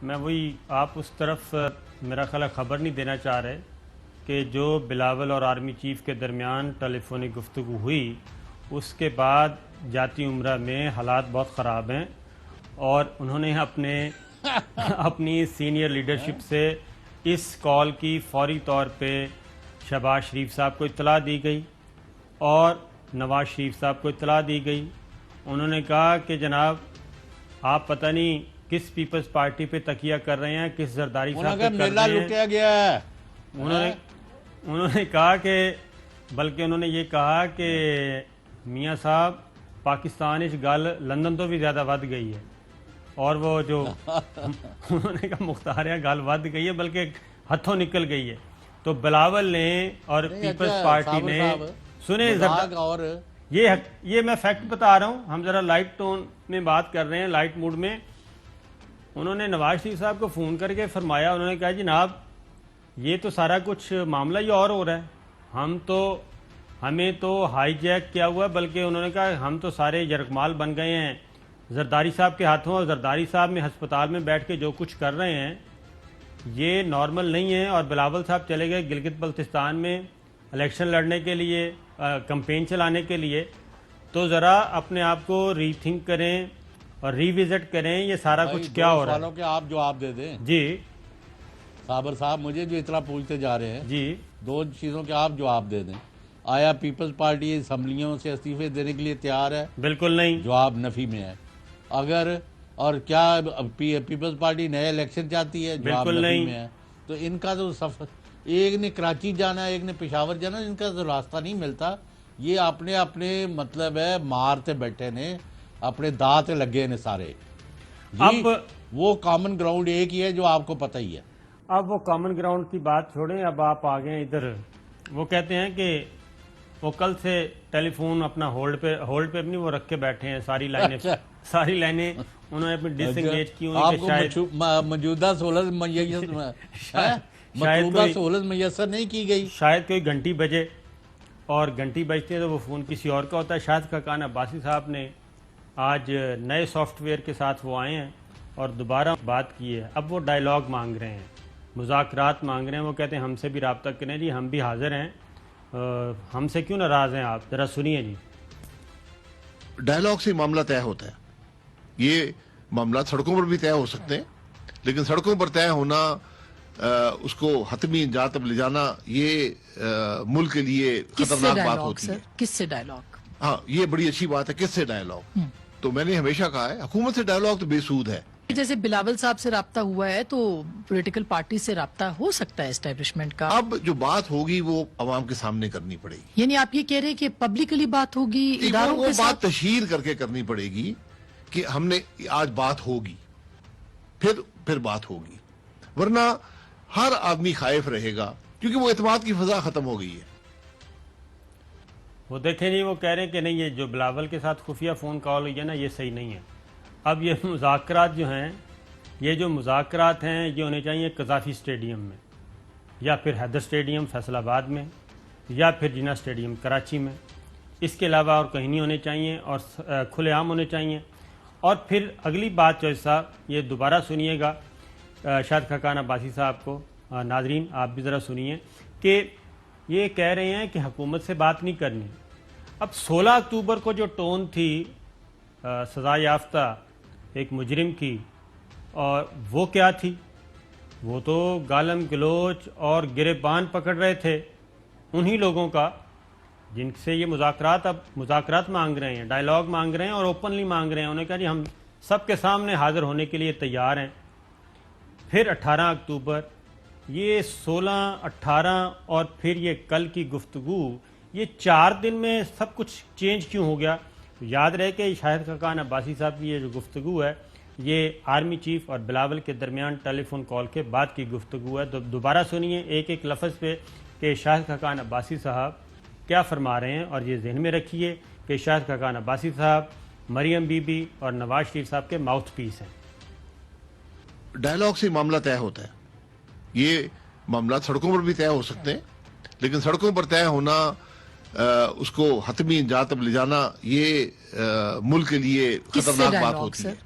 میں وہی آپ اس طرف میرا خیال ہے خبر نہیں دینا چاہ رہے کہ جو بلاول اور آرمی چیف کے درمیان ٹیلی فونک گفتگو ہوئی اس کے بعد جاتی عمرہ میں حالات بہت خراب ہیں اور انہوں نے اپنی سینئر لیڈرشپ سے اس کال کی فوری طور پہ شہباز شریف صاحب کو اطلاع دی گئی اور نواز شریف صاحب کو اطلاع دی گئی. انہوں نے کہا کہ جناب آپ پتہ نہیں کس پیپلز پارٹی پہ تکیہ کر رہے ہیں, کس زرداری صاحب پہ کر رہے ہیں. لٹیا گیا ہے. انہوں نے کہا کہ بلکہ انہوں نے یہ کہا کہ میاں صاحب پاکستان اس گل لندن تو بھی زیادہ ود گئی ہے اور وہ جو انہوں نے کہا مختاریہ گل ود گئی ہے بلکہ ہتھوں نکل گئی ہے. تو بلاول نے اور پیپلز پارٹی نے سنیں اور یہ میں فیکٹ بتا رہا ہوں, ہم ذرا لائٹ ٹون میں بات کر رہے ہیں, لائٹ موڈ میں. انہوں نے نواز شریف صاحب کو فون کر کے فرمایا, انہوں نے کہا جناب یہ تو سارا کچھ معاملہ ہی اور ہو رہا ہے, ہمیں تو ہائی جیک کیا ہوا ہے, بلکہ انہوں نے کہا ہم تو سارے یرغمال بن گئے ہیں زرداری صاحب کے ہاتھوں, اور زرداری صاحب میں ہسپتال میں بیٹھ کے جو کچھ کر رہے ہیں یہ نارمل نہیں ہے. اور بلاول صاحب چلے گئے گلگت بلتستان میں الیکشن لڑنے کے لیے, کمپین چلانے کے لیے. تو ذرا اپنے آپ کو ری تھنک کریں اور ری وزٹ کریں یہ سارا کچھ کیا ہو رہا ہے. کے آپ جواب دے دیں. جی صابر صاحب مجھے جو اطلاع پوچھتے جا رہے ہیں, جی دو چیزوں کے آپ جواب دے دیں. آیا پیپلز پارٹی اسمبلیوں سے استعفے دینے کے لیے تیار ہے؟ بالکل نہیں. جواب نفی میں ہے. اگر اور کیا پیپلز پارٹی نئے الیکشن چاہتی ہے؟ جواب بالکل نفی نہیں. میں ہے. تو ان کا تو سفر, ایک نے کراچی جانا ہے ایک نے پشاور جانا, ان کا تو راستہ نہیں ملتا. یہ اپنے مطلب ہے مارتے بیٹھے نے, اپنے دانت لگے نے سارے. اب وہ کامن گراؤنڈ ایک ہی ہے جو آپ کو پتہ ہی ہے. اب وہ کامن گراؤنڈ کی بات چھوڑیں, اب آپ آ گئے ادھر. وہ کہتے ہیں کہ وہ کل سے ٹیلی فون اپنا ہولڈ پہ نہیں وہ رکھ کے بیٹھے ہیں, ساری لائنیں انہوں نے اپنی ڈس انگیج کی ہوئی کہ شاید موجودہ سہولت میسر نہیں کی گئی. شاید کوئی گھنٹی بجے, اور گھنٹی بجتے ہیں تو وہ فون کسی اور کا ہوتا ہے. شاہد خاقان عباسی صاحب نے آج نئے سافٹ ویئر کے ساتھ وہ آئے ہیں اور دوبارہ بات کی ہے. اب وہ ڈائیلاگ مانگ رہے ہیں, مذاکرات مانگ رہے ہیں. وہ کہتے ہیں ہم سے بھی رابطہ کریں جی, ہم بھی حاضر ہیں, ہم سے کیوں ناراض ہیں آپ, ذرا سنیے جی. ڈائیلاگ سے معاملہ طے ہوتا ہے. یہ معاملات سڑکوں پر بھی طے ہو سکتے ہیں, لیکن سڑکوں پر طے ہونا, اس کو حتمی انجام تک لے جانا, یہ ملک کے لیے خطرناک بات ہوتی ہے. کس سے ڈائیلاگ؟ ہاں یہ بڑی اچھی بات ہے, کس سے ڈائیلاگ. تو میں نے ہمیشہ کہا ہے حکومت سے ڈائیلاگ تو بے سود ہے. جیسے بلاول صاحب سے رابطہ ہوا ہے تو پولیٹیکل پارٹی سے رابطہ ہو سکتا ہے اسٹیبلشمنٹ کا. اب جو بات ہوگی وہ عوام کے سامنے کرنی پڑے گی. یعنی آپ یہ کہہ رہے ہیں کہ پبلکلی بات ہوگی اداروں وہ کے بات ساتھ؟ تشہیر کر کے کرنی پڑے گی کہ ہم نے آج بات ہوگی, پھر بات ہوگی, ورنہ ہر آدمی خائف رہے گا کیونکہ وہ اعتماد کی فضا ختم ہو گئی ہے. وہ دیکھیں جی, وہ کہہ رہے ہیں کہ نہیں یہ جو بلاول کے ساتھ خفیہ فون کال ہوئی ہے نا, یہ صحیح نہیں ہے. اب یہ مذاکرات جو ہیں, یہ ہونے چاہیے قذافی اسٹیڈیم میں, یا پھر حیدر اسٹیڈیم فیصل آباد میں, یا پھر جناح اسٹیڈیم کراچی میں. اس کے علاوہ اور کہیں نہیں ہونے چاہیے, اور کھلے عام ہونے چاہیے. اور پھر اگلی بات جو صاحب یہ دوبارہ سنیے گا شاہد خاقان عباسی صاحب کو, ناظرین آپ بھی ذرا سنیے, کہ یہ کہہ رہے ہیں کہ حکومت سے بات نہیں کرنی. اب 16 اکتوبر کو جو ٹون تھی سزا یافتہ ایک مجرم کی, اور وہ کیا تھی, وہ تو گالم گلوچ اور گریبان پکڑ رہے تھے انہی لوگوں کا جن سے یہ مذاکرات مانگ رہے ہیں, ڈائیلاگ مانگ رہے ہیں, اور اوپنلی مانگ رہے ہیں. انہوں نے کہا جی ہم سب کے سامنے حاضر ہونے کے لیے تیار ہیں. پھر 18 اکتوبر, یہ 16, 18 اور پھر یہ کل کی گفتگو, یہ 4 دن میں سب کچھ چینج کیوں ہو گیا؟ یاد رہے کہ شاہد خاقان عباسی صاحب کی یہ جو گفتگو ہے یہ آرمی چیف اور بلاول کے درمیان ٹیلی فون کال کے بعد کی گفتگو ہے. دوبارہ سنیے ایک ایک لفظ پہ کہ شاہد خاقان عباسی صاحب کیا فرما رہے ہیں, اور یہ ذہن میں رکھیے کہ شاہد خاقان عباسی صاحب مریم بی بی اور نواز شریف صاحب کے ماؤتھ پیس ہیں. ڈائیلاگ سے معاملہ طے ہوتا ہے. یہ معاملات سڑکوں پر بھی طے ہو سکتے ہیں, لیکن سڑکوں پر طے ہونا, اس کو حتمی انجام تک لے جانا, یہ ملک کے لیے خطرناک بات ہوتی ہے.